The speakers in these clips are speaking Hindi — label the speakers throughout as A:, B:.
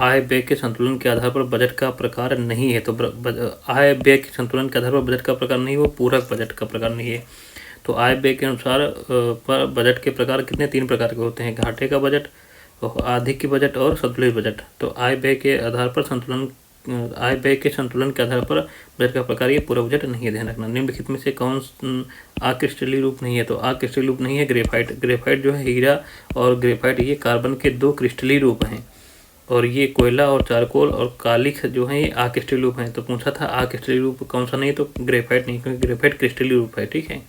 A: आय व्यय के संतुलन के आधार पर बजट का प्रकार नहीं है। तो आय व्यय के संतुलन के आधार पर बजट का प्रकार नहीं, वो पूरक बजट का प्रकार नहीं है। तो आय व्यय के अनुसार पर बजट के प्रकार कितने, 3 प्रकार के होते हैं, घाटे का बजट, आधिक की बजट और संतुलित बजट। तो आय व्यय के आधार पर आय व्यय के संतुलन के आधार पर बजट का प्रकार ये पूरा बजट नहीं है, ध्यान रखना। निम्नलिखित में से कौन अक्रिस्टलीय रूप नहीं है? तो अक्रिस्टलीय रूप नहीं है ग्रेफाइट। ग्रेफाइट जो है हीरा और ग्रेफाइट ये कार्बन के 2 क्रिस्टलीय रूप हैं, और ये कोयला और चारकोल और कालिख जो है ये अक्रिस्टलीय रूप हैं। तो पूछा था अक्रिस्टलीय रूप कौन सा नहीं, तो ग्रेफाइट नहीं, क्योंकि ग्रेफाइट क्रिस्टलीय रूप है। ठीक है।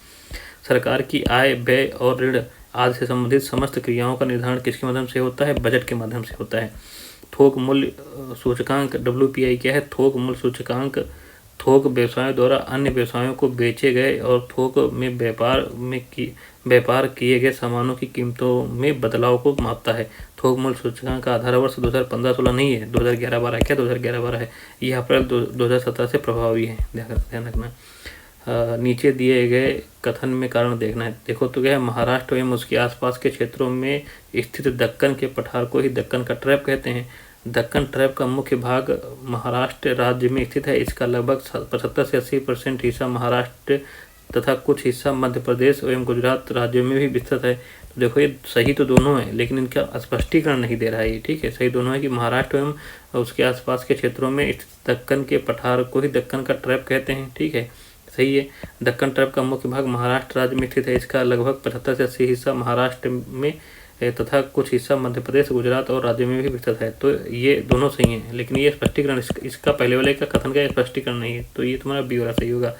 A: सरकार की आय व्यय और ऋण आदि से संबंधित समस्त क्रियाओं का निर्धारण किसके माध्यम से होता है? बजट के माध्यम से होता है। थोक मूल्य सूचकांक WPI क्या है? थोक मूल्य सूचकांक थोक व्यवसायों द्वारा अन्य व्यवसायों को बेचे गए और थोक में व्यापार किए गए सामानों की कीमतों में बदलाव को मापता है। थोक मूल्य सूचकांक का आधार वर्ष 2015-16 नहीं है, 2011-12 क्या 2011-12 है। यह अप्रैल 2017 से प्रभावी है, ध्यान रखना। नीचे दिए गए कथन में कारण देखना है। देखो तो क्या है, महाराष्ट्र एवं उसके आसपास के क्षेत्रों में स्थित दक्कन के पठार को ही दक्कन का ट्रैप कहते हैं। दक्कन ट्रैप का मुख्य भाग महाराष्ट्र राज्य में स्थित है। इसका लगभग 75 से 80% हिस्सा महाराष्ट्र तथा कुछ हिस्सा मध्य प्रदेश एवं गुजरात राज्यों में भी विस्तृत है। तो देखो ये सही तो दोनों है, लेकिन इनका स्पष्टीकरण नहीं दे रहा है ये। ठीक है, सही दोनों है कि महाराष्ट्र एवं उसके आसपास के क्षेत्रों में स्थित दक्कन के पठार को ही दक्कन का ट्रैप कहते हैं। ठीक है, सही है। दक्कन ट्रैप का मुख्य भाग महाराष्ट्र राज्य में स्थित है। इसका लगभग 75 से 80 हिस्सा महाराष्ट्र में तथा कुछ हिस्सा मध्य प्रदेश, गुजरात और राज्य में भी विस्तृत है। तो ये दोनों सही हैं, लेकिन ये स्पष्टीकरण इसका पहले वाले का कथन का स्पष्टीकरण नहीं है, तो ये तुम्हारा बी वाला सही होगा।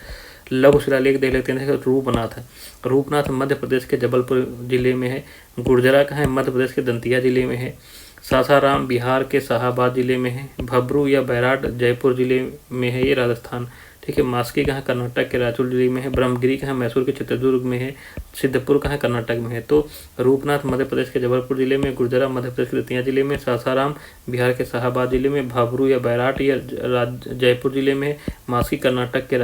A: लघु शिलालेख देख लेते हैं। रूपनाथ। रूपनाथ मध्य प्रदेश के जबलपुर जिले में है। गुर्जरा कहाँ है? मध्य प्रदेश के दंतिया जिले में है। सासाराम बिहार के शाहाबाद जिले में है। भब्रू या बैराट जयपुर जिले में है, ये राजस्थान। ठीक है। मास्की कहाँ? कर्नाटक के रायचूर जिले में है। ब्रह्मगिरी कहाँ? मैसूर के चित्रदुर्ग में है। सिद्धपुर कहाँ? कर्नाटक में है। तो रूपनाथ मध्य प्रदेश के जबलपुर जिले में, गुर्जरा मध्य प्रदेश के दतिया जिले में, सासाराम बिहार के शाहाबाद जिले में, भाबरू या बैराट या जयपुर जिले में है। मास्की कर्नाटक के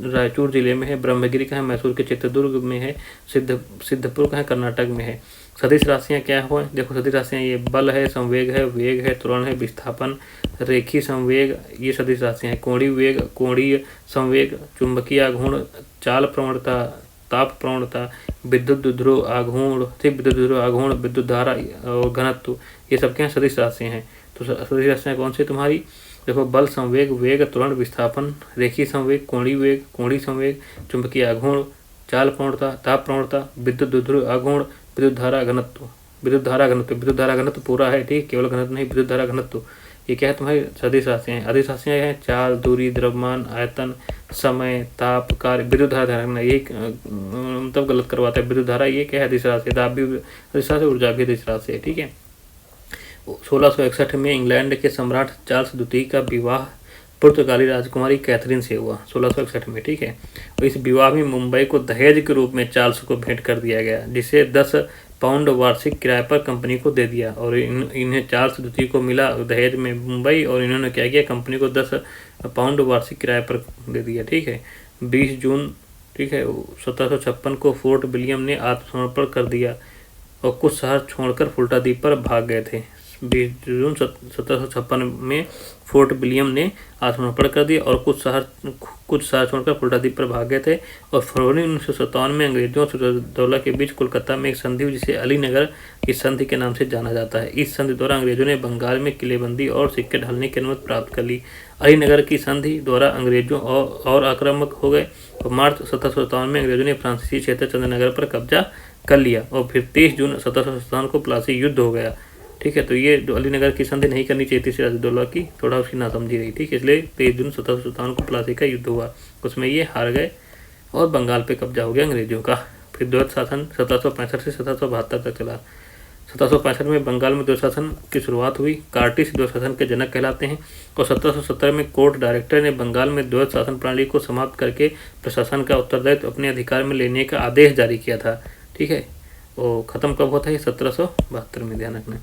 A: रायचूर जिले में है। ब्रह्मगिरी कहाँ? मैसूर के चित्रदुर्ग में है। सिद्धपुर कहाँ? कर्नाटक में है। सदिश राशियाँ क्या हो? देखो सदिश राशियाँ ये बल है, संवेग है, वेग है, त्वरण है, विस्थापन, रेखी संवेग, ये सदिश राशियाँ हैं। कोणीय वेग, कोणीय संवेग, चुंबकीय आघूर्ण, चाल प्रवणता, ताप प्रवणता, विद्युत ध्रुव आघूर्ण, विद्युत धारा और घनत्व, ये सब क्या सदिश राशियाँ हैं। तो सदिश राशियाँ कौन सी तुम्हारी? देखो बल, संवेग, वेग, त्वरण, विस्थापन, रेखी संवेग, कोणीय वेग, कोणीय संवेग, चुंबकीय आघूर्ण, चाल प्रवणता, ताप प्रवणता, विद्युत ध्रुव आघूर्ण, विद्युत धारा घनत्व। विद्युत धारा घनत्व पूरा है, ठीक, केवल घनत्व नहीं, विद्युत धारा घनत्व। ये क्या है तुम्हारी सदिश राशियाँ हैं। अधिश राशियाँ हैं चाल, दूरी, द्रव्यमान, आयतन, समय, ताप, कार्य, विद्युत धारा धरना, ये मतलब गलत करवाता है। विद्युत धारा ये क्या है? अधिश राशि। दाब भी अधिश राशि, ऊर्जा भी अधिश राशि है। ठीक है। 1661 में इंग्लैंड के सम्राट चार्ल्स द्वितीय का विवाह पुर्तगाली राजकुमारी कैथरीन से हुआ, 1661 में। ठीक है। और इस विवाह में मुंबई को दहेज के रूप में चार्ल्स को भेंट कर दिया गया, जिसे 10 पाउंड वार्षिक किराए पर कंपनी को दे दिया। और इन्हें चार्ल्स द्वितीय को मिला दहेज में मुंबई, और इन्होंने क्या किया? कंपनी को 10 पाउंड वार्षिक किराए पर दे दिया। ठीक है। 20 जून, ठीक है, 1756 को फोर्ट विलियम ने आत्मसमर्पण कर दिया और कुछ शहर छोड़कर फुल्टा द्वीप पर भाग गए थे। 20 जून 1756 में फोर्ट विलियम ने आत्मसमर्पण कर दिया और कुछ शहर छोड़कर फुल्टा द्वीप पर भाग गए थे। और फरवरी 1957 में अंग्रेजों और सिराजुद्दौला के बीच कोलकाता में एक संधि हुई, जिसे अलीनगर की संधि के नाम से जाना जाता है। इस संधि द्वारा अंग्रेजों ने बंगाल में किलेबंदी और सिक्के ढालने की अनुमति प्राप्त कर ली। अलीनगर की संधि द्वारा अंग्रेजों और आक्रामक हो गए और मार्च 1757 में अंग्रेजों ने फ्रांसीसी क्षेत्र चंद्रनगर पर कब्जा कर लिया और फिर 30 जून 1757 को प्लासी युद्ध हो गया। ठीक है। तो ये जो अलीनगर की संधि नहीं करनी चाहिए थी सिराजुद्दौला की, थोड़ा उसकी नासमझी रही। ठीक है, इसलिए 23 जून 1757 को प्लासी का युद्ध हुआ, उसमें ये हार गए और बंगाल पे कब्जा हो गया अंग्रेजों का। फिर द्वैत शासन 1765 से 1772 तक चला। 1765 में बंगाल में द्वैत शासन की शुरुआत हुई। कार्टिस द्वैत शासन के जनक कहलाते हैं। और 1770 में कोर्ट डायरेक्टर ने बंगाल में द्वैत शासन प्रणाली को समाप्त करके प्रशासन का उत्तरदायित्व अपने अधिकार में लेने का आदेश जारी किया था। ठीक है। और ख़त्म कब हुआ था? ये 1772 में, ध्यान रखना।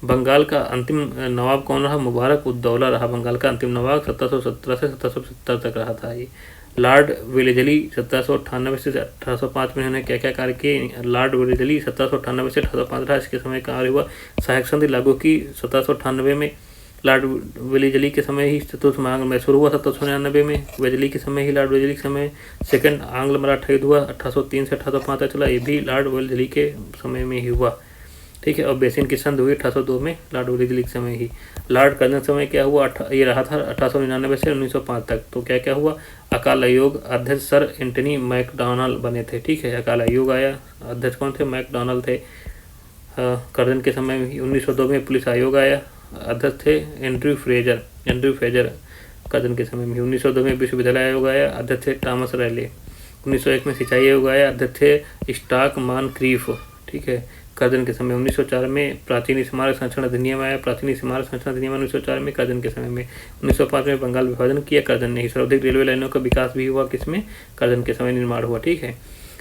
A: बंगाल का अंतिम नवाब कौन रहा? मुबारक उद्दौला रहा बंगाल का अंतिम नवाब। 1717 से 1770 तक रहा था ये। लॉर्ड वेलेजली 1798 से 1805 में इन्होंने क्या क्या कार्य किए। लॉर्ड वेलेजली 1798 से 1805 रहा, इसके समय कार्य हुआ। सहायक संधि लागू की 1798 में। लॉर्ड वेलेजली के समय ही चतुर्थ महाआंग्ल मैसूर हुआ 1799 में। वेलेजली के समय ही लॉर्ड वेलेजली के समय सेकंड आंग्ल मराठा युद्ध हुआ 1803 से 1805 तक चला, ये भी लॉर्ड वेलेजली के समय में ही हुआ। ठीक है, और बेसिन की संधि हुई 1802 में लॉर्ड वेलेजली के समय ही। लॉर्ड कर्जन समय क्या हुआ, ये रहा था 1899 से 1905 तक। तो क्या क्या हुआ, अकाल आयोग अध्यक्ष सर एंटनी मैकडॉनल्ड बने थे। ठीक है, अकाल आयोग आया, अध्यक्ष कौन थे, मैकडॉनल्ड थे कर्जन के समय में ही। 1902 में पुलिस आयोग आया, अध्यक्ष थे एंड्रयू फ्रेजर कर्जन के समय में। 1902 में विश्वविद्यालय आयोग आया, अध्यक्ष थे थॉमस रैले। 1901 में सिंचाई आयोग आया, अध्यक्ष थे स्टॉक मानक्रीफ। ठीक है, कर्जन के समय। 1904 में प्राचीन स्मारक संरक्षण अधिनियम आया, प्राचीन स्मारक संरक्षण अधिनियम 1904 में कर्जन के समय में। 1905 में बंगाल विभाजन किया कर्जन ने ही। सर्वाधिक रेलवे लाइनों का विकास भी हुआ किसमें, कर्जन के समय निर्माण हुआ। ठीक है,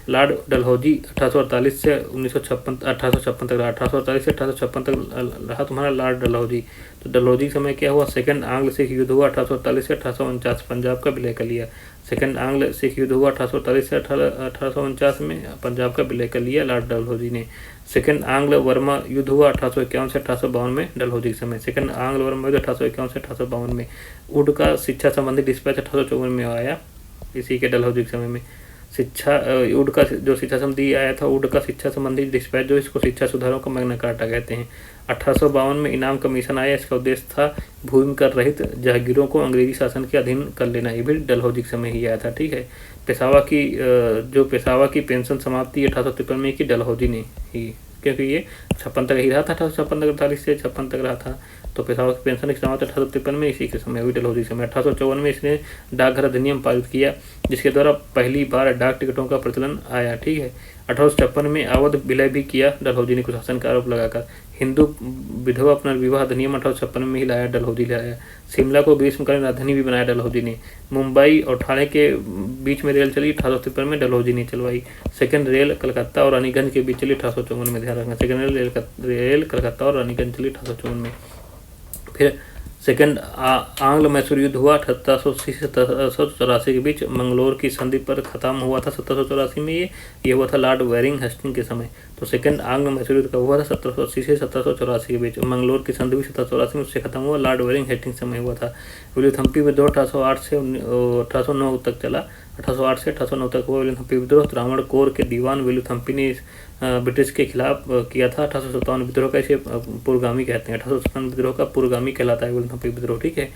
A: लॉर्ड डलहौजी 1848 से 1856 तक रहा, 1848 से 1856 तक रहा तुम्हारा लॉर्ड डलहौजी। तो डलहौजी समय क्या हुआ, सेकंड आंग्ल सिख युद्ध हुआ 1848 से 1849, पंजाब का विलय कर लिया। सेकंड आंग्ल सिख युद्ध हुआ 1848 से 1849 में, पंजाब का विलय कर लिया लॉर्ड डलहौजी ने। सेकंड आंग्ल वर्मा युद्ध हुआ 1851 से 1852 में डलहौजी के समय। सेकंड आंग्ल वर्मा युद्ध 1851 से 1852 में। वुड का शिक्षा संबंधी डिस्पैच 1854 में आया, इसी के डलहौजी के समय में। वुड का जो शिक्षा संबंधी आया था, वुड का शिक्षा संबंधी डिस्पैच जो इसको शिक्षा सुधारों का मैग्ना कार्टा कहते हैं। 1852 में इनाम कमीशन आया, इसका उद्देश्य था भूमि कर रहित जागीरों को अंग्रेजी शासन के अधीन कर लेना, ये भी डलहौजी के समय ही आया था। ठीक है, पेशावा की पेंशन समाप्ति 1853 में की डलहौजी ने ही, क्योंकि ये 56 तक ही रहा था, 1856 तक 48 से 56 तक रहा था। तो पेशावा की पेंशन की समाप्ति 1853 में इसी के समय हुई, डलहौजी के समय। 1854 में इसने डाकघर अधिनियम पारित किया, जिसके द्वारा पहली बार डाक टिकटों का प्रचलन आया। ठीक है, 1856 में अवध विलय भी किया डलहौजी ने कुशासन का आरोप लगाकर। हिंदू विधवा पुनर्विवाह अधिनियम 1856 में ही लाया, डलहौजी लाया। शिमला को ग्रीष्मकालीन राजधानी भी बनाया डलहौजी ने। मुंबई और ठाणे के बीच में रेल चली 1853 में, डलहौजी ने चलवाई। सेकंड रेल कलकत्ता और रानीगंज के बीच चली 1854 में, ध्यान रखना। सेकंड रेल कलकत्ता और रानीगंज चली 1854 में। फिर सेकंड आंग्ल मैसूर युद्ध हुआ 1780 से 1784 के बीच, मंगलोर की संधि पर खत्म हुआ था 1784 में। ये हुआ था लॉर्ड वेरिंग हेस्टिंग के समय। तो सेकंड आंग्ल मैसूर युद्ध कब हुआ था, 1780 से 1784 के बीच। मंगलोर की संधि भी 1784 में उससे खत्म हुआ, लॉर्ड वेरिंग हेस्टिंग समय हुआ था। विल्यूथम्पी विद्रोह 1808 से 1809 तक चला, 1808 से 1809 तक हुआ विल्यूथम्पी विद्रोह। त्रावणकोर के दीवान विल्यूथम्पी ने ब्रिटिश के खिलाफ किया था। 1857 विद्रोह का इसे पूर्वगामी कहते हैं, 1857 विद्रोह का पूर्वगामी कहलाता है विल्यूथम्पी विद्रोह। ठीक है,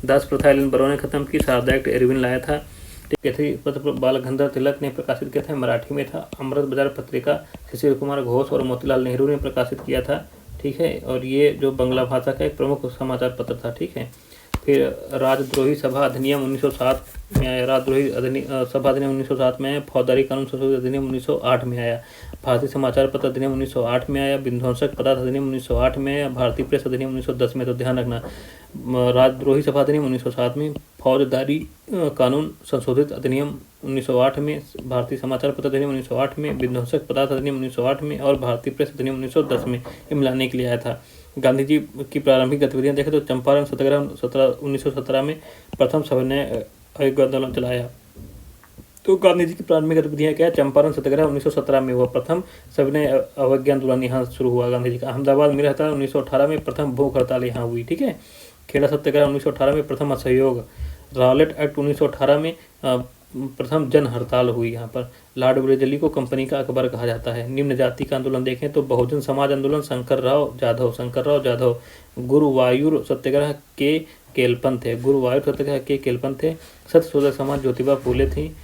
A: दास प्रथा एलन बरो ने खत्म की, शारदा एक्ट एरविन लाया था। ठीक है, पत्र बाल गंगाधर तिलक ने प्रकाशित किया था, मराठी में था। अमृत बाजार पत्रिका शिशिर कुमार घोष और मोतीलाल नेहरू ने प्रकाशित किया था। ठीक है, और ये जो बंगला भाषा का एक प्रमुख समाचार पत्र था। ठीक है, फिर राजद्रोही सभा अधिनियम 1907 में आया, राजद्रोही सभा अधिनियम 1907 में आया। फौजदारी कानून संशोधन अधिनियम 1908 में आया। भारतीय समाचार पत्र अधिनियम 1908 में आया। विध्वंसक पदार्थ अधिनियम 1908 में आया। भारतीय प्रेस अधिनियम 1910 में। तो ध्यान रखना, राजद्रोही सभा अधिनियम 1907 में, फौजदारी कानून संशोधित अधिनियम 1908 में, भारतीय समाचार पत्र अधिनियम 1908 में, विध्वंसक पदार्थ अधिनियम 1908 में और भारतीय प्रेस अधिनियम 1910 में मिलाने के लिए आया था। गांधी जी की प्रारंभिक गतिविधियां देखें तो चंपारण सत्याग्रह 1917 में प्रथम सविनय अवज्ञा आंदोलन चलाया। तो गांधी जी की प्रारंभिक गतिविधियां क्या है, चंपारण सत्याग्रह 1917 में हुआ, प्रथम सविनय अवज्ञा आंदोलन यहाँ शुरू हुआ गांधी जी का। अहमदाबाद मिल हड़ताल 1918 में, प्रथम भूख हड़ताल यहाँ हुई। ठीक है, खेड़ा सत्याग्रह 1918 में, प्रथम असहयोग। रावलेट एक्ट 1918 में प्रथम जन हड़ताल हुई यहाँ पर। लॉर्ड वेलेजली को कंपनी का अकबर कहा जाता है। निम्न जाति का आंदोलन देखें तो बहुजन समाज आंदोलन शंकर राव जाधव। गुरुवायूर सत्याग्रह के केलपन थे, सत्यशोधक समाज ज्योतिबा फूले थी,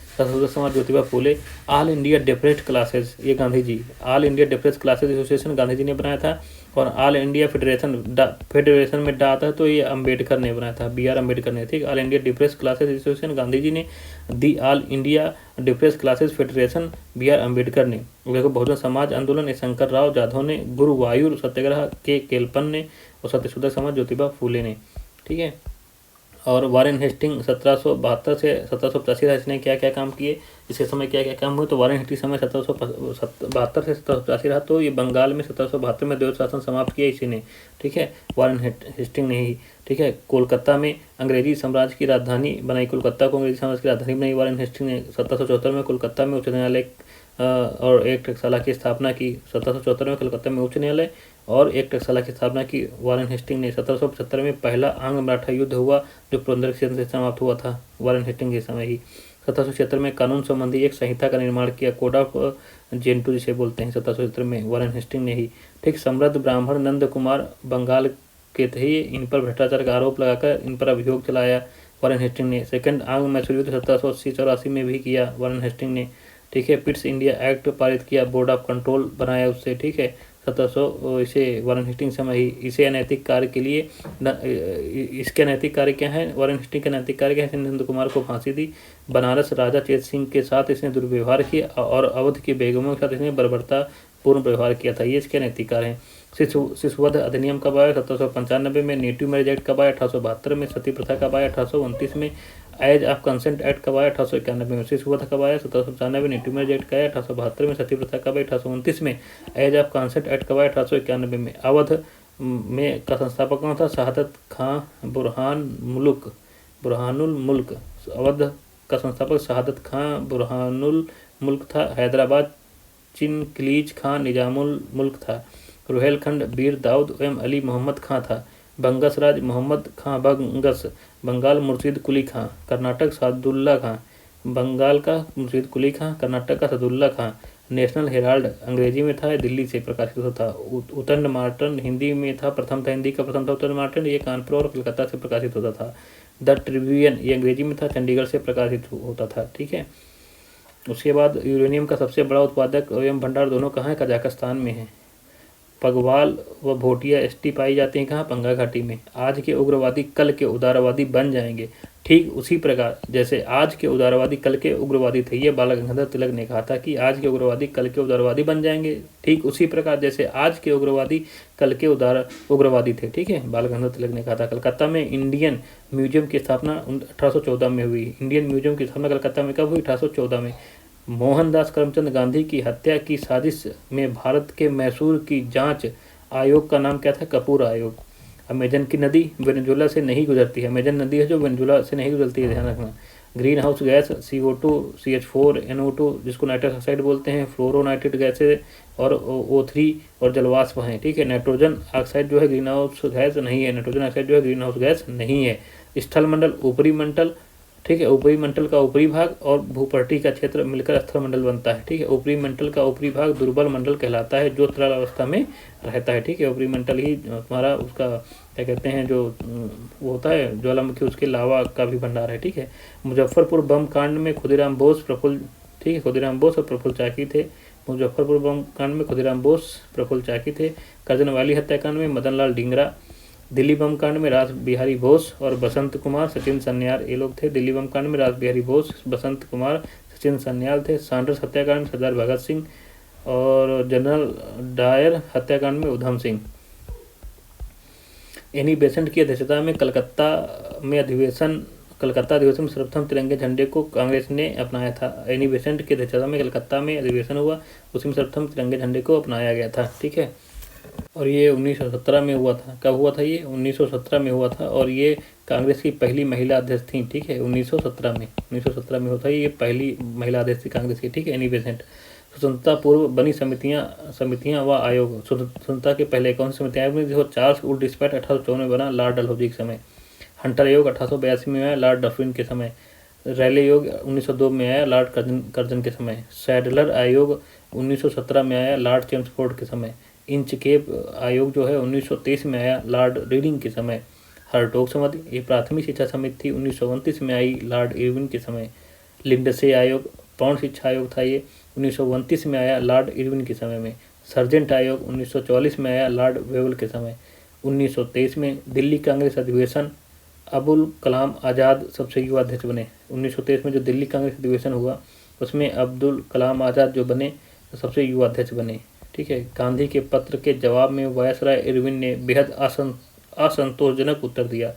A: ऑल इंडिया डेफरेस्ट क्लासेस, ये Gandhi ji, all India depressed classes association Gandhi ji ने बनाया था। और ऑल इंडिया फेडरेशन में डा आता है तो ये अम्बेडकर ने बनाया था, BR अम्बेडकर ने। ठीक, all India depressed classes association Gandhi ji ने, the all India depressed classes federation BR Ambedkar ने। देखो, बहुजन समाज आंदोलन शंकर राव जाधव ने, गुरुवायूर सत्याग्रह के केलपन ने और सत्यशोधक समाज ज्योतिबा फूले ने। ठीक है, और वारेन हेस्टिंग 1772 से 1785 रहा, इसने क्या क्या काम किए, इसके समय क्या क्या काम हुए। तो वारेन हेस्टिंग समय 1772 से 1785 रहा। तो ये बंगाल में 1772 में द्वैत शासन समाप्त किया इसी ने, ठीक है, वारेन हेस्टिंग ने ही, ठीक है। कोलकाता में अंग्रेजी साम्राज्य की राजधानी बनाई, कोलकाता को अंग्रेजी साम्राज्य की राजधानी बनाई वारेन हेस्टिंग ने। 1774 में कोलकाता में उच्च न्यायालय और एक टकसाला की स्थापना की। 1774 में कलकत्ता में उच्च न्यायालय और एक टकसाला की स्थापना की वारेन हेस्टिंग ने। 1775 में पहला आंग्ल मराठा युद्ध हुआ जो पुरंदर क्षेत्र से समाप्त हुआ था वारेन हेस्टिंग के समय ही। 1776 में कानून संबंधी एक संहिता का निर्माण किया, कोड ऑफ जेंटू जिसे बोलते हैं, 1776 में वारेन हेस्टिंग ने ही, ठीक। समृद्ध ब्राह्मण नंद कुमार बंगाल के थे, इन पर भ्रष्टाचार का आरोप लगाकर इन पर अभियोग चलाया वारेन हेस्टिंग ने। सेकंड आंग्ल मैसूर युद्ध 1780-84 में भी किया वारेन हेस्टिंग ने, ठीक है। पिट्स इंडिया एक्ट पारित किया, बोर्ड ऑफ कंट्रोल बनाया उससे, ठीक है। 1700 इसे वारेन हेस्टिंग समय ही। इसे अनैतिक कार्य के लिए इसके अनैतिक कार्य क्या है, वारेन हेस्टिंग के अनैतिक कार्य क्या है, नंद कुमार को फांसी दी, बनारस राजा चेत सिंह के साथ इसने दुर्व्यवहार किया और अवध की बेगमों के साथ इसने बर्बरता पूर्ण व्यवहार किया था, ये इसके नैतिक कार्य हैं। शिशुवध अधिनियम कब आया, 1795 में। नेटिव मैरिज एक्ट कब आया, 1872 में। सती प्रथा कब आया, 1829 में। एज ऑफ कंसेंट एक्ट कब आया, 1891 में। शिशुवध कब आया, 1795 में। नेटिव मैरिज एक्ट का आया 1872 में। सती प्रथा कब आया, 1829 में। एज ऑफ कंसेंट एक्ट कब आया, 1891 में। अवध में का संस्थापक कौन था, शहादत खां बुरहानुल मुल्क। अवध का संस्थापक शहादत खां बुरहानुल मुल्क था। हैदराबाद चिनक्लीज खां निजामुल मुल्क था। रुहेलखंड बीर दाऊद एवं अली मोहम्मद खां था। बंगस राज मोहम्मद खां बंगस। बंगाल मुर्शीद कुली खां। कर्नाटक सादुल्ला खां। बंगाल का मुर्शीद कुली खां, कर्नाटक का सादुल्ला खां। नेशनल हेराल्ड अंग्रेजी में था, दिल्ली से प्रकाशित होता था। उत्तंड मार्टन हिंदी में था, प्रथम था, हिंदी का प्रथम था उत्तंड मार्टन, ये कानपुर और कलकत्ता से प्रकाशित होता था। द ट्रिब्यून ये अंग्रेजी में था, चंडीगढ़ से प्रकाशित होता था, ठीक है। उसके बाद यूरेनियम का सबसे बड़ा उत्पादक एवं भंडार दोनों कहाँ है, कजाकिस्तान में है। पगवाल व भोटिया एसटी पाई जाते हैं कहाँ, पंगा घाटी में। आज के उग्रवादी कल के उदारवादी बन जाएंगे, ठीक उसी प्रकार जैसे आज के उदारवादी कल के उग्रवादी थे, ये बाल गंगाधर तिलक ने कहा था कि आज के उग्रवादी कल के उदारवादी बन जाएंगे, ठीक उसी प्रकार जैसे आज के उग्रवादी कल के उग्रवादी थे, ठीक है, बाल गंगाधर तिलक ने कहा था। कलकत्ता में इंडियन म्यूजियम की स्थापना 1814 में हुई। इंडियन म्यूजियम की स्थापना कलकत्ता में कब हुई, 1814 में। मोहनदास करमचंद गांधी की हत्या की साजिश में भारत के मैसूर की जांच आयोग का नाम क्या था, कपूर आयोग। अमेजन की नदी वेनेजुएला से नहीं गुजरती है, अमेजन नदी है जो वेनेजुएला से नहीं गुजरती है, ध्यान रखना। Green house gas CO2 CH4 NO2 जिसको नाइट्रस ऑक्साइड बोलते हैं, फ्लोरोनाइट्रेट गैसें और O3 और जलवाष्प हैं, ठीक है। नाइट्रोजन ऑक्साइड जो है ग्रीन हाउस गैस नहीं है, नाइट्रोजन ऑक्साइड जो है ग्रीन हाउस गैस नहीं है। स्थलमंडल ऊपरी मंडल, ठीक है, ऊपरी मंडल का ऊपरी भाग और भूपट्टी का क्षेत्र मिलकर स्थलमंडल बनता है, ठीक है। ऊपरी मंडल का ऊपरी भाग दुर्बल मंडल कहलाता है जो तरल अवस्था में रहता है, ठीक है। ऊपरी मंडल ही तुम्हारा उसका क्या कहते हैं जो वो होता है ज्वालामुखी, उसके लावा का भी भंडार है, ठीक है। मुजफ्फरपुर बम कांड में खुदीराम बोस प्रफुल्ल, ठीक है, खुदीराम बोस और प्रफुल्ल चाकी थे। मुजफ्फरपुर बम कांड में खुदीराम बोस प्रफुल्ल चाकी थे। कर्जनवाली हत्याकांड में मदन लाल डिंगरा। दिल्ली बम कांड में रास बिहारी बोस और बसंत कुमार सचिन सन्याल ये लोग थे। दिल्ली बम कांड में रास बिहारी बोस, बसंत कुमार, सचिन सन्याल थे। सांडर्स हत्याकांड में सरदार भगत सिंह और जनरल डायर हत्याकांड में उधम सिंह। एनी बेसेंट की अध्यक्षता में कलकत्ता अधिवेशन में सर्वप्रथम तिरंगे झंडे को कांग्रेस ने अपनाया था। एनी बेसेंट की अध्यक्षता में कलकत्ता में अधिवेशन हुआ, उसमें सर्वप्रथम तिरंगे झंडे को अपनाया गया था, ठीक है। और ये 1917 में हुआ था। कब हुआ था ये, 1917 में हुआ था। और ये कांग्रेस की पहली महिला अध्यक्ष थी, ठीक है, 1917 में होता है, ये पहली महिला अध्यक्ष थी कांग्रेस की, ठीक है, एनी बेसेंट। स्वतंत्रता पूर्व बनी समितियां व आयोग। स्वतंत्रता के पहले कौन सी समितियां बनी, देखो चार्ल्स वुड डिस्पैच 1854 में बना, लॉर्ड डलहौजी के समय। हंटर आयोग 1882 में आया, लॉर्ड डफरिन के समय। रैले आयोग 1902 में आया, लॉर्ड कर्जन के समय। सैडलर आयोग 1917 में आया, लॉर्ड चेम्सफोर्ड के समय। इंचकेप आयोग जो है 1923 में आया, लॉर्ड रीडिंग के समय। हरटोग समिति ये प्राथमिक शिक्षा समिति थी, 1929 में आई, लॉर्ड इरविन के समय। लिंडसे आयोग प्रौढ़ शिक्षा आयोग था, ये 1929 में आया, लॉर्ड इरविन के समय में। सर्जेंट आयोग 1944 में आया, लॉर्ड वेवल के समय। 1923 में दिल्ली कांग्रेस अधिवेशन, अबुल कलाम आज़ाद सबसे युवा अध्यक्ष बने। 1923 में जो दिल्ली कांग्रेस अधिवेशन हुआ उसमें अब्दुल कलाम आज़ाद जो बने सबसे युवा अध्यक्ष बने, ठीक है। गांधी के पत्र के जवाब में वायसराय इरविन ने बेहद असंतोषजनक उत्तर दिया।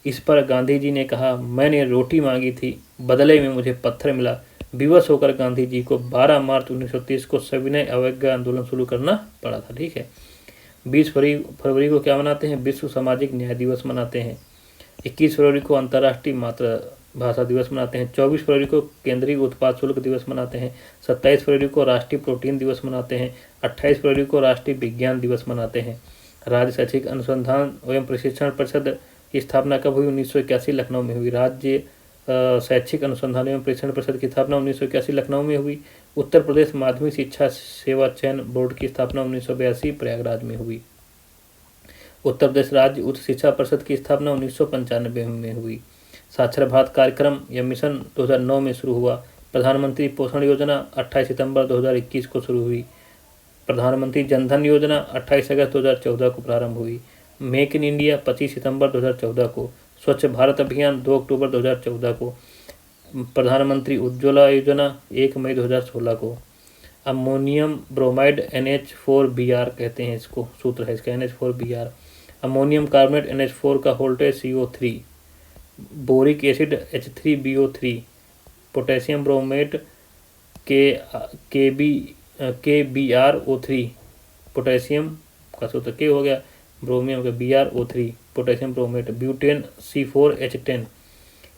A: इस पर गांधी जी ने कहा, मैंने रोटी मांगी थी, बदले में मुझे पत्थर मिला। विवश होकर गांधी जी को 12 मार्च 1930 को सविनय अवज्ञा आंदोलन शुरू करना पड़ा था। ठीक है। 20 फरवरी को क्या मनाते हैं? विश्व सामाजिक न्याय दिवस मनाते हैं। 21 फरवरी को अंतर्राष्ट्रीय मातृभाषा दिवस मनाते हैं। 24 फरवरी को केंद्रीय उत्पाद शुल्क दिवस मनाते हैं। 27 फरवरी को राष्ट्रीय प्रोटीन दिवस मनाते हैं। 28 फरवरी को राष्ट्रीय विज्ञान दिवस मनाते हैं। राज्य शैक्षिक अनुसंधान एवं प्रशिक्षण परिषद की स्थापना कब हुई? 1981 लखनऊ में हुई। राज्य शैक्षिक अनुसंधान एवं प्रशिक्षण परिषद की स्थापना 1981 लखनऊ में हुई। उत्तर प्रदेश माध्यमिक शिक्षा सेवा चयन बोर्ड की स्थापना 1982 प्रयागराज में हुई। उत्तर प्रदेश राज्य उच्च शिक्षा परिषद की स्थापना 1995 में हुई। साक्षर भारत कार्यक्रम या मिशन 2009 में शुरू हुआ। प्रधानमंत्री पोषण योजना 28 सितंबर 2021 को शुरू हुई। प्रधानमंत्री जनधन योजना 28 अगस्त 2014 को प्रारंभ हुई। मेक इन इंडिया 25 सितंबर 2014 को। स्वच्छ भारत अभियान 2 अक्टूबर 2014 को। प्रधानमंत्री उज्ज्वला योजना 1 मई 2016 को। अमोनियम ब्रोमाइड NH4Br कहते हैं इसको, सूत्र है इसका NH4Br। अमोनियम कार्बोनेट NH4 का voltage CO3। Boric acid H3BO3। Potassium bromate KBrO3। Potassium का सूत्र K हो गया, ब्रोमियम का BrO3 potassium bromate. Butane C4H10।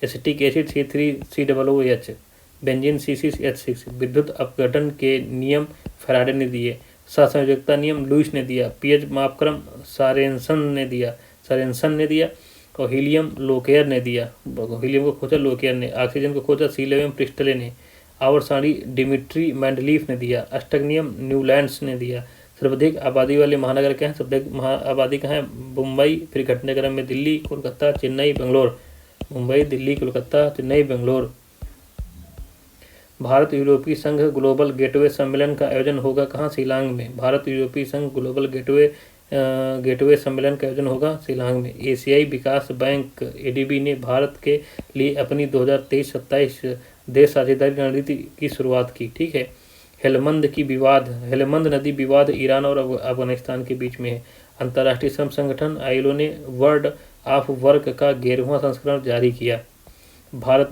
A: Acetic acid C3COOH। Benzene C6H6। विद्युत अपघटन के नियम फैराडे ने दिए। सहसंयोजकता नियम लुईस ने दिया। पीएच मापक्रम सोरेनसन ने दिया। और हीलियम लोकेयर ने दिया। हीलियम को खोजा लोकेयर ने। ऑक्सीजन को खोजा सीलेवियम प्रिस्टले ने। आवर्त सारणी डिमिट्री मेंडलीफ ने दिया। अष्टक नियम न्यूलैंड्स ने दिया। सर्वाधिक आबादी वाले महानगर क्या है? सर्वाधिक आबादी कहाँ है? मुंबई, फिर घटने क्रम में दिल्ली, कोलकाता, चेन्नई, बेंगलोर। मुंबई, दिल्ली, कोलकाता, चेन्नई, बेंगलोर। भारत यूरोपीय संघ ग्लोबल गेटवे सम्मेलन का आयोजन होगा कहाँ? शिलांग में। भारत यूरोपीय संघ ग्लोबल गेटवे सम्मेलन का आयोजन होगा शिलांग में। एशियाई विकास बैंक ADB ने भारत के लिए अपनी 2023-27 देश साझेदारी रणनीति की शुरुआत की। ठीक है। हेलमंद नदी विवाद ईरान और अफगानिस्तान के बीच में है। अंतर्राष्ट्रीय श्रम संगठन ILO ने वर्ल्ड ऑफ वर्क का 11वां संस्करण जारी किया। भारत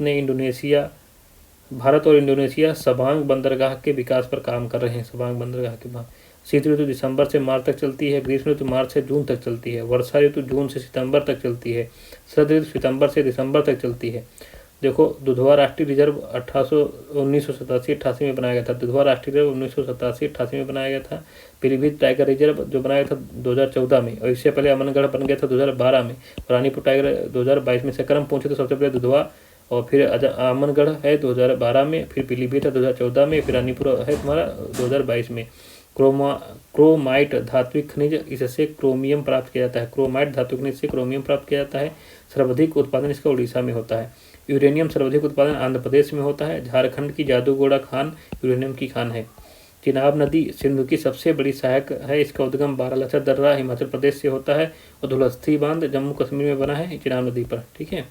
A: और इंडोनेशिया सबांग बंदरगाह के विकास पर काम कर रहे हैं। सबांग बंदरगाह के बाद शीत ऋतु दिसंबर से मार्च तक चलती है। ग्रीष्म ऋतु मार्च से जून तक चलती है। वर्षा ऋतु जून से सितंबर तक चलती है। शरद ऋतु सितंबर से दिसंबर तक चलती है। देखो, दुधवा राष्ट्रीय रिजर्व 1987-88 में बनाया गया था। दुधवा राष्ट्रीय रिजर्व 1987-88 में बनाया गया था। पीलीभीत टाइगर रिजर्व जो बनाया गया था 2014 में, और इससे पहले अमनगढ़ बन गया था 2012 में। रानीपुर टाइगर 2022 में। से क्रम पूछे तो सबसे पहले दुधवा, और फिर अमनगढ़ है 2012 में, फिर पीलीभीत है 2014 में, फिर रानीपुर है तुम्हारा 2022 में। क्रोमाइट धात्विक खनिज, इससे क्रोमियम प्राप्त किया जाता है। क्रोमाइट धातु खनिज से क्रोमियम प्राप्त किया जाता है। सर्वाधिक उत्पादन इसका उड़ीसा में होता है। यूरेनियम सर्वाधिक उत्पादन आंध्र प्रदेश में होता है। झारखंड की जादूगोड़ा खान यूरेनियम की खान है। चिनाब नदी सिंधु की सबसे बड़ी सहायक है। इसका उद्गम बारालाचा दर्रा हिमाचल प्रदेश से होता है, और धुलस्थी बांध जम्मू कश्मीर में बना है चिनाब नदी पर। ठीक है।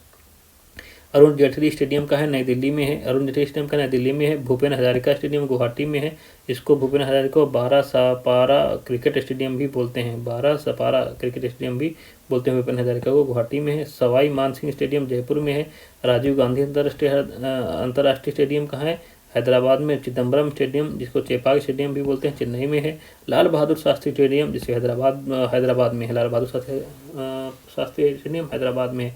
A: अरुण जेटली स्टेडियम का है, नई दिल्ली में है। अरुण जेटली स्टेडियम का नई दिल्ली में है। भूपेन हजारिका स्टेडियम गुवाहाटी में है। इसको भूपेन हजारिका बारा सपारा क्रिकेट स्टेडियम भी बोलते हैं। बारा सपारा क्रिकेट स्टेडियम भी बोलते हैं भूपेन हजारिका को। गुवाहाटी में है। सवाई मानसिंह स्टेडियम जयपुर में है। राजीव गांधी अंतर्राष्ट्रीय स्टेडियम कहाँ है? हैदराबाद में। चिदम्बरम स्टेडियम जिसको चेपाक स्टेडियम भी बोलते हैं चेन्नई में है। लाल बहादुर शास्त्री स्टेडियम जिसे हैदराबाद में है। लाल बहादुर शास्त्री स्टेडियम हैदराबाद में है।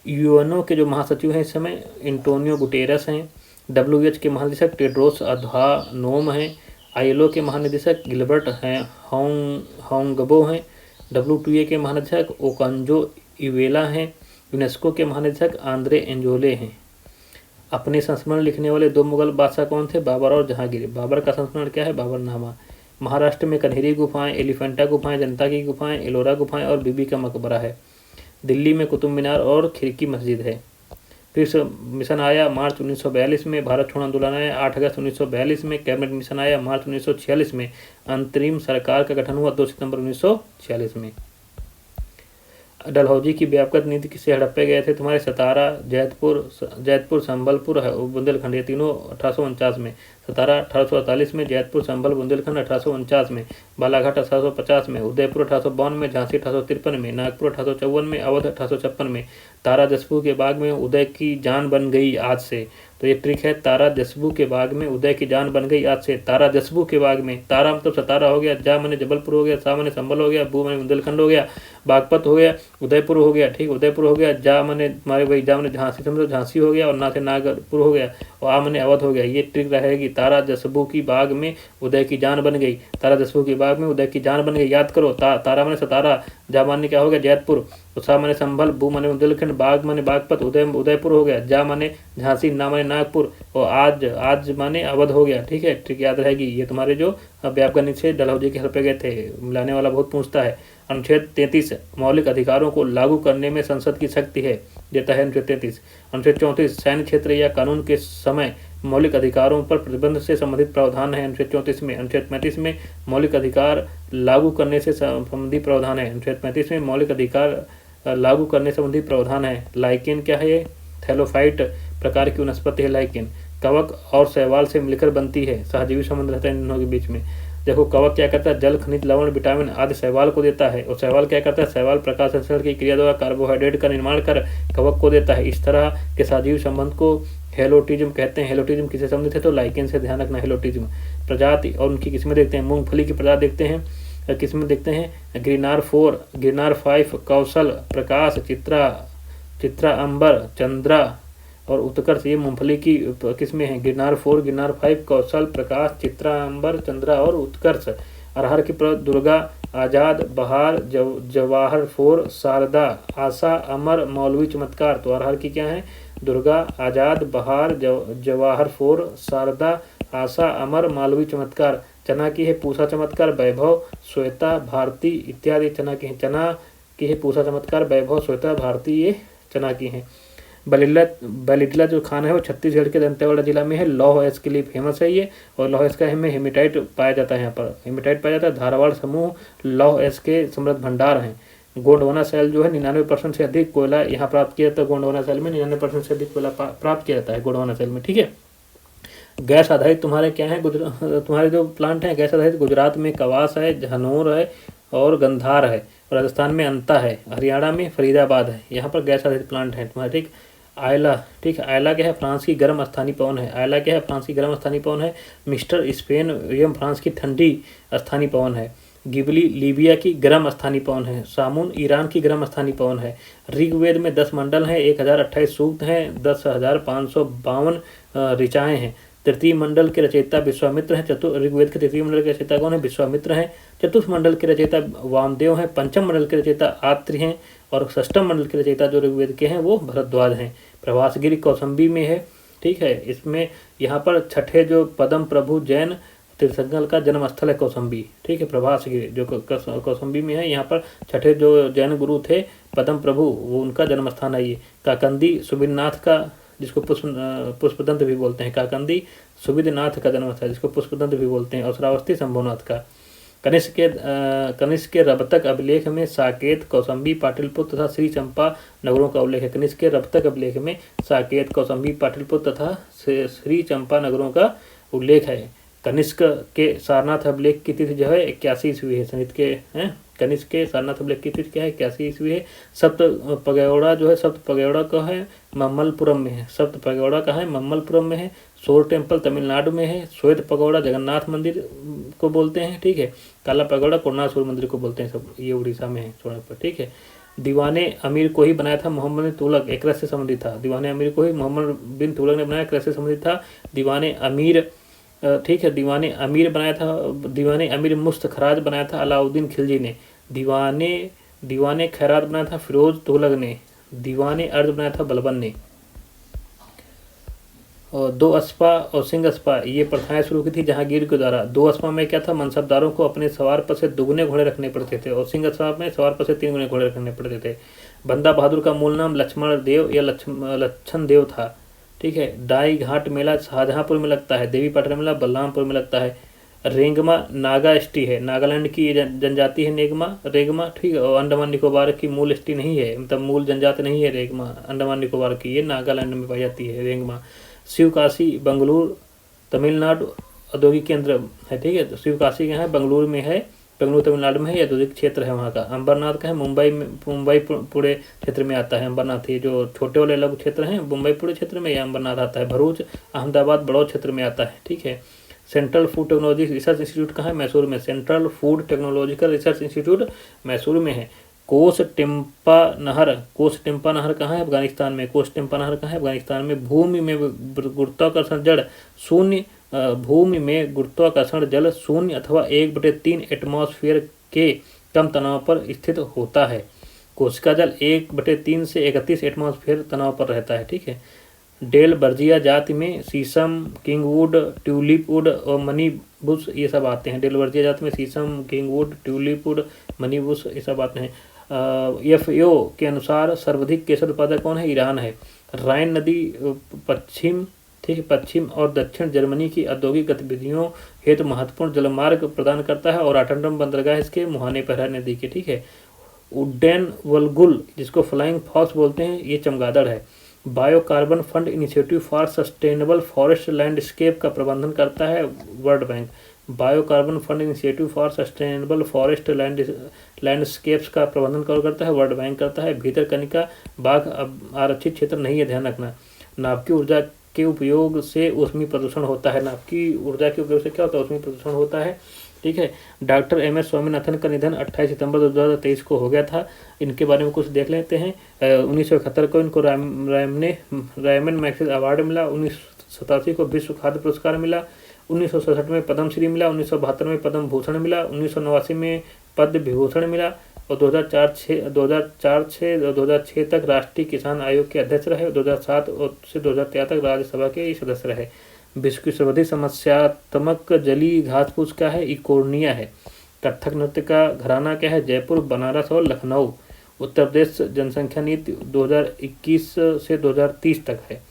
A: यूएनओ के जो महासचिव हैं इस समय एंटोनियो गुटेरस हैं। WHO के महानिदेशक टेड्रोस अधानोम हैं। ILO के महानिदेशक गिलबर्ट हैं होंगबो हैं। WTA के महानिदेशक ओकांजो इवेला हैं। यूनेस्को के महानिदेशक आंद्रे एंजोले हैं। अपने संस्मरण लिखने वाले 2 मुगल बादशाह कौन थे? बाबर और जहांगीर। बाबर का संस्मरण क्या है? बाबरनामा। महाराष्ट्र में कन्हेरी गुफाएं, एलिफेंटा गुफाएं, जनता की गुफाएं, एलोरा गुफाएं और बीबी का मकबरा है। दिल्ली में कुतुब मीनार और खिड़की मस्जिद है। फिर मिशन आया मार्च 1942 में। भारत छोड़ो आंदोलन आया 8 अगस्त 1942 में। कैबिनेट मिशन आया मार्च 1946 में। अंतरिम सरकार का गठन हुआ 2 सितंबर 1946 में। डलहौजी की व्यापक नीति किससे हड़पे गए थे तुम्हारे? सतारा, जैतपुर संबलपुर बुंदेलखंड, ये तीनों 1849 में। सतारा 1848 में, जैतपुर संभल बुंदेलखंड 1849 में, बालाघाट 1850 में, उदयपुर 1852 में, झांसी 1853 में, नागपुर 1854 में, अवध 1856 में। तारा जसपू के बाग में उदय की जान बन गई आज से, तो ये ट्रिक है। तारा जसबू के बाग में उदय की जान बन गई आज से। तारा जसबू के बाग में, तारा मतलब सतारा हो गया, जा माने जबलपुर हो गया, सा माने संभल हो गया, बू माने बुंदेलखंड हो गया, बागपत हो गया, उदयपुर हो गया, ठीक, उदयपुर हो गया, जा माने हमारे वही जा माने झांसी, समझो झांसी हो गया, और ना से नागपुर हो गया, और आ माने अवध हो गया। ये ट्रिक रहेगी। तारा जसबू की बाग में उदय की जान बन गई, तारा जसबू की बाग में उदय की जान बन गई, याद करो। तारा माने सतारा, जा माने क्या हो गया जैतपुर, सा माने संभल, बू माने बुंदेलखंड, बाग माने बागपत, उदयपुर हो गया, जा माने झांसी, ना माने नागपुर, और आज माने अवध हो गया। ठीक है, ट्रिक याद रहेगी। ये तुम्हारे जो व्यापक से डलहौजी के हल पे गए थे, मिलाने वाला बहुत पूछता है। अनुच्छेद 33 मौलिक अधिकारों को लागू करने में संसद की शक्ति है, देता है अनुच्छेद 33। अनुच्छेद 34 सैन्य क्षेत्र या कानून के समय मौलिक अधिकारों पर प्रतिबंध से संबंधित प्रावधान है, अनुच्छेद 34 में। अनुच्छेद 35 में मौलिक अधिकार लागू करने से संबंधित प्रावधान है, अनुच्छेद 35 में मौलिक अधिकार लागू करने संबंधी प्रावधान है। लाइकेन क्या है? ये थैलोफाइट प्रकार की वनस्पति है लाइकेन। कवक और शैवाल से मिलकर बनती है, सहजीवी संबंध रहता है इन दोनों के बीच में। देखो, कवक क्या करता है? जल, खनिज, लवण, विटामिन आदि शैवाल को देता है, और शैवाल क्या करता है? शैवाल प्रकाश संश्लेषण की क्रिया द्वारा कार्बोहाइड्रेट का निर्माण कर कवक को देता है। इस तरह के सहजीवी संबंध को हेलोटिज्म कहते हैं। हेलोटिज्म किससे संबंधित है? तो लाइकेन से, ध्यान रखना। हेलोटिज्म प्रजाति और उनकी किस्में देखते हैं। मूंगफली की प्रजाति देखते हैं, किस्में देखते हैं। गिरनार 4, गिरनार 5, कौशल, प्रकाश, चित्रा, अंबर, चंद्रा और उत्कर्ष, ये मूंगफली की किस्में हैं। गिरनार 4, गिरनार 5, कौशल, प्रकाश, चित्रा, अंबर, चंद्रा और उत्कर्ष। अरहर की दुर्गा, आजाद, बहार, जवाहर 4, शारदा, आशा, अमर, मौलवी, चमत्कार। तो अरहर की क्या है? दुर्गा, आजाद, बहार, जवाहर 4, शारदा, आशा, अमर, मालवी, चमत्कार। चना की है पूषा, चमत्कार, वैभव, श्वेता, भारती इत्यादि चना की है। चना की है पूषा, चमत्कार, वैभव, श्वेता, भारती, ये चना की है। बलिडला जो खाना है वो छत्तीसगढ़ के दंतेवाड़ा जिला में है। लौह एस के लिए फेमस है ये, और लौह एस का में हेमेटाइट पाया जाता है। यहाँ पर हेमेटाइट पाया जाता है। धारवाड़ समूह लौह एस के समृद्ध भंडार हैं। गोंडवाना सेल जो है 99% से अधिक कोयला यहाँ प्राप्त किया जाता है। गोंडवाना सेल में 99% से अधिक कोयला प्राप्त किया जाता है गोंडवाना सेल में। ठीक है, गैस आधारित तुम्हारे क्या है? तुम्हारे जो प्लांट हैं गैस आधारित, गुजरात में कवास है, झनोर है और गंधार है। राजस्थान में अंता है, हरियाणा में फरीदाबाद है। यहाँ पर गैस आधारित प्लांट है तुम्हारे। ठीक, आयला, ठीक, आयला क्या है? फ्रांस की गर्म स्थानीय पवन है। आयला क्या है? फ्रांस की गर्म स्थानीय पवन है। मिस्टर स्पेन एवं फ्रांस की ठंडी स्थानीय पवन है। गिबली लीबिया की गर्म स्थानीय पवन है। सामुन ईरान की गर्म स्थानीय पवन है। ऋग्वेद में 10 मंडल हैं, 1028 सूक्त हैं, 10,552 ऋचाएँ हैं। तृतीय मंडल के रचयिता विश्वामित्र हैं। ऋग्वेद के तृतीय मंडल के रचयिता कौन है? विश्वामित्र हैं। चतुर्थ मंडल के रचयिता वामदेव हैं। पंचम मंडल के रचयिता आत्रि हैं, और षष्ठम मंडल के रचयिता जो ऋग्वेद के हैं वो भरद्वाज हैं। प्रभासगिरी कौसंबी में है। ठीक है, इसमें यहाँ पर छठे जो पदम प्रभु जैन तीर्थंकर का जन्म स्थल है कौसंबी। ठीक है, प्रभासगिरी जो कौसंबी में है, यहाँ पर छठे जो जैन गुरु थे पदम प्रभु, वो उनका जन्म स्थान है ये। काकंदी सुबिरनाथ का, जिसको पुष्पदंत भी बोलते हैं, काकंदी सुबिरनाथ का जन्म स्थल जिसको पुष्पदंत भी बोलते हैं। और श्रावस्ती शंभुनाथ का। कनिष्क के रबतक अभिलेख में साकेत, कौसंबी, पाटलिपुत्र तथा श्री चंपा नगरों का उल्लेख है। कनिष्क के रबतक अभिलेख में साकेत, कौसंबी, पाटलिपुत्र तथा श्री चंपा नगरों का उल्लेख है। कनिष्क के सारनाथ अभिलेख की तिथि जो है 81 ईस्वी है। सनित के हैं कनिष्क के सारनाथ अभिलेख की तिथि क्या है? 81 ईस्वी है। सप्त पगौड़ा जो है, सप्त पगौड़ा का है मम्मलपुरम में है। सप्त पगौड़ा का है मम्मलपुरम में है। सोर टेम्पल तमिलनाडु में है। श्वेत पगौड़ा जगन्नाथ मंदिर को बोलते हैं। ठीक है, काला पगौड़ा कोणार्क मंदिर को बोलते हैं। सब ये उड़ीसा में है थोड़ा पर। ठीक है, दीवाने अमीर को ही बनाया था मोहम्मद बिन तुगलक, एक से संबंधित था। दीवाने अमीर को ही मोहम्मद बिन तुगलक ने बनाया, एक से संबंधित था। दीवाने अमीर, ठीक है, दीवाने अमीर बनाया था, दीवाने अमीर मुस्तखराज बनाया था अलाउद्दीन खिलजी ने। दीवाने खैरात बनाया था फिरोज तुगलक ने। दीवाने अर्ज बनाया था बलबन ने। और 2 अस्पा और सिंह अस्पा ये प्रथाएं शुरू की थी जहांगीर के द्वारा। 2 अस्पा में क्या था? मनसबदारों को अपने सवार पर से 2 गुने घोड़े रखने पड़ते थे, और सिंह अस्पा में सवार पर से 3 गुने घोड़े रखने पड़ते थे। बंदा बहादुर का मूल नाम लक्ष्मण देव या लक्षण देव था। ठीक है, डाई घाट मेला शाहजहांपुर में लगता है। देवी पाटन मेला बलरामपुर में लगता है। रेंगमा नागास्टी है, नागालैंड की ये जनजाति है रेंगमा, ठीक है। और अंडमान निकोबार की मूल स्टी नहीं है, मतलब मूल जनजाति नहीं है रेंगमा अंडमान निकोबार की, ये नागालैंड में पाई जाती है रेंगमा। शिवकाशी बेंगलुरु तमिलनाडु औद्योगिक केंद्र है, ठीक है। तो शिवकाशी कहाँ है, बेंगलुरु में है, बेंगलुरु तमिलनाडु में है, ये औद्योगिक क्षेत्र है वहाँ का। अंबरनाथ का है मुंबई पुणे क्षेत्र में आता है अंबरनाथ, ये जो छोटे वाले अलग क्षेत्र हैं मुंबई पुणे क्षेत्र में, यह अंबरनाथ आता है। भरूच अहमदाबाद बड़ौद क्षेत्र में आता है, ठीक है। Central food technology research institute कहाँ है, मैसूर में। Central food technological research institute Mysore में है। कोस टिम्पा नहर कहाँ है, अफगानिस्तान में। कोस टिम्पा नहर कहाँ है, अफगानिस्तान में। भूमि में गुरुत्वाकर्षण जल शून्य अथवा 1/3 एटमॉस्फेयर के कम तनाव पर स्थित होता है। कोशिका जल 1/3 से 31 एटमॉस्फेयर तनाव पर रहता है, ठीक है। डेल बर्जिया जाति में शीशम, किंगवुड, ट्यूलिप वुड और मनी बुश ये सब आते हैं। डेल बर्जिया जाति में शीशम, किंगवुड, ट्यूलिप वुड, मनी बुश ये सब आते हैं। FAO के अनुसार सर्वाधिक केसर उत्पादक कौन है, ईरान है। राइन नदी पश्चिम और दक्षिण जर्मनी की औद्योगिक गतिविधियों हेतु महत्वपूर्ण जलमार्ग प्रदान करता है और 8 बंदरगाह इसके मुहाने पर है नदी के, ठीक है। उड्डयन वलगुल जिसको फ्लाइंग फॉक्स बोलते हैं, ये चमगादड़ है। BioCarbon Fund Initiative for Sustainable Forest Landscape का प्रबंधन करता है World Bank. BioCarbon Fund Initiative for Sustainable Forest Landscapes का प्रबंधन कौन करता है, वर्ल्ड बैंक करता है। भीतरकनिका बाघ आरक्षित क्षेत्र नहीं है, ध्यान रखना। नाभिकीय ऊर्जा के उपयोग से ऊष्मीय प्रदूषण होता है। नाभिकीय ऊर्जा के उपयोग से क्या होता है, ऊष्मीय प्रदूषण होता है, ठीक है। डॉक्टर MS स्वामीनाथन का निधन 28 सितंबर 2023 को हो गया था। इनके बारे में कुछ देख लेते हैं। 1971 को इनको रायमन मैग्सेसे अवार्ड मिला। 1987 को विश्व खाद्य पुरस्कार मिला। 1967 में पद्मश्री मिला। 1972 में पद्म भूषण मिला। 1989 में पद्म विभूषण मिला। और 2006 तक राष्ट्रीय किसान आयोग के अध्यक्ष रहे। 2007 से 2013 तक राज्यसभा के सदस्य रहे। विश्व की सर्वाधिक समस्यात्मक जलीय घास-फूस क्या है, इकोर्निया है। कथक नृत्य का घराना क्या है, जयपुर, बनारस और लखनऊ। उत्तर प्रदेश जनसंख्या नीति 2021 से 2030 तक है।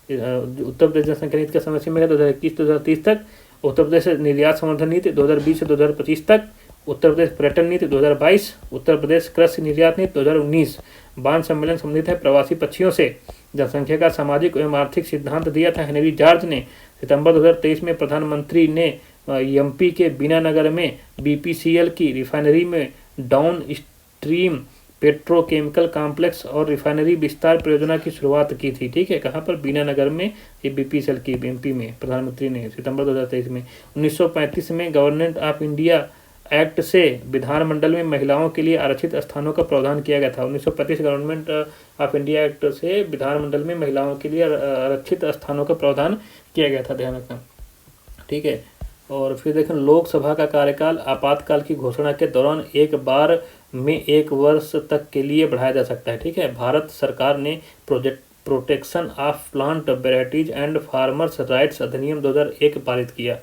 A: उत्तर प्रदेश जनसंख्या नीति का समय सीमा है 2021-2030 तक। उत्तर प्रदेश निर्यात संवर्धन नीति 2020 से 2025 तक। उत्तर प्रदेश पर्यटन नीति 2022। उत्तर प्रदेश कृषि निर्यात नीति 2019। बान सम्मेलन संबंधित है प्रवासी पक्षियों से। जनसंख्या का सामाजिक एवं आर्थिक सिद्धांत दिया था हेनरी जॉर्ज ने। सितंबर 2023 में प्रधानमंत्री ने MP के बीनानगर में BPCL की रिफाइनरी में डाउन स्ट्रीम पेट्रोकेमिकल कॉम्प्लेक्स और रिफाइनरी विस्तार परियोजना की शुरुआत की थी, ठीक है। कहाँ पर, बीनानगर में, ये BPCL की MP में प्रधानमंत्री ने सितंबर 2023 में। 1935 में गवर्नमेंट ऑफ इंडिया एक्ट से विधानमंडल में महिलाओं के लिए आरक्षित स्थानों का प्रावधान किया गया था। 1935 गवर्नमेंट ऑफ इंडिया एक्ट से विधानमंडल में महिलाओं के लिए आरक्षित स्थानों का प्रावधान किया गया था, ध्यान रखना, ठीक है। और फिर देखें, लोकसभा का कार्यकाल आपातकाल की घोषणा के दौरान एक बार में 1 वर्ष तक के लिए बढ़ाया जा सकता है, ठीक है। भारत सरकार ने protection of plant varieties and farmers rights अधिनियम 2001 पारित किया।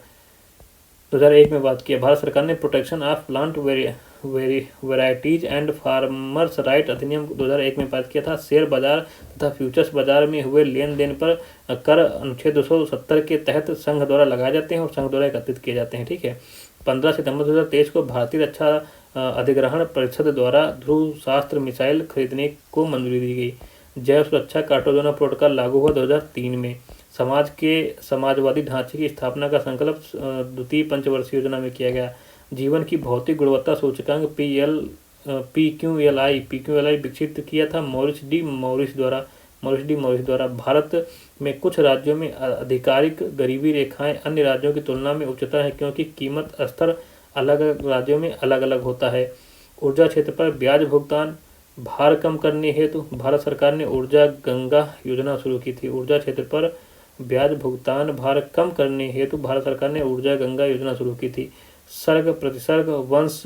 A: 2001 में बात किया। भारत सरकार ने protection of plant varieties and farmers right अधिनियम 2001 में पारित किया था। शेयर बाजार तथा फ्यूचर्स बाजार में हुए लेन देन पर कर अनुच्छेद 270 के तहत संघ द्वारा लगाए जाते हैं और संघ द्वारा एकत्रित किए जाते हैं, ठीक है। 15 सितंबर 2023 को भारतीय रक्षा अधिग्रहण परिषद द्वारा ध्रुव शास्त्र मिसाइल खरीदने को मंजूरी दी गई। जैव सुरक्षा कार्टोजोना प्रोटोकॉल लागू हुआ 2003 में। समाज के समाजवादी ढांचे की स्थापना का संकल्प द्वितीय पंचवर्षीय योजना में किया गया। जीवन की भौतिक गुणवत्ता सूचकांक PQLI विकसित किया था मॉरिस डी मॉरिस द्वारा। भारत में कुछ राज्यों में आधिकारिक गरीबी रेखाएं अन्य राज्यों की तुलना में उच्चतर है क्योंकि कीमत स्तर अलग अलग राज्यों में अलग अलग होता है। ऊर्जा क्षेत्र पर ब्याज भुगतान भार कम करने हेतु भारत सरकार ने ऊर्जा गंगा योजना शुरू की थी। ऊर्जा क्षेत्र पर ब्याज भुगतान भार कम करने हेतु भारत सरकार ने ऊर्जा गंगा योजना शुरू की थी। सर्ग प्रतिसर्ग वंश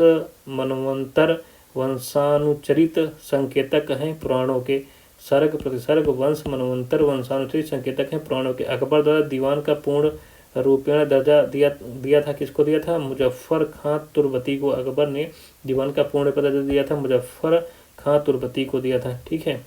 A: मनवंतर वंशानुचरित संकेतक हैं पुराणों के। सर्ग प्रतिसर्ग वंश मनवंतर वंशानुचरित संकेतक हैं पुराणों के। अकबर द्वारा दीवान का पूर्ण रूपेण दर्जा दिया था, किसको दिया था? मुजफ्फर खां तुर्बती को। अकबर ने दीवान का पूर्ण दर्जा दिया था, मुजफ्फर खां तुर्बती को दिया था, ठीक है।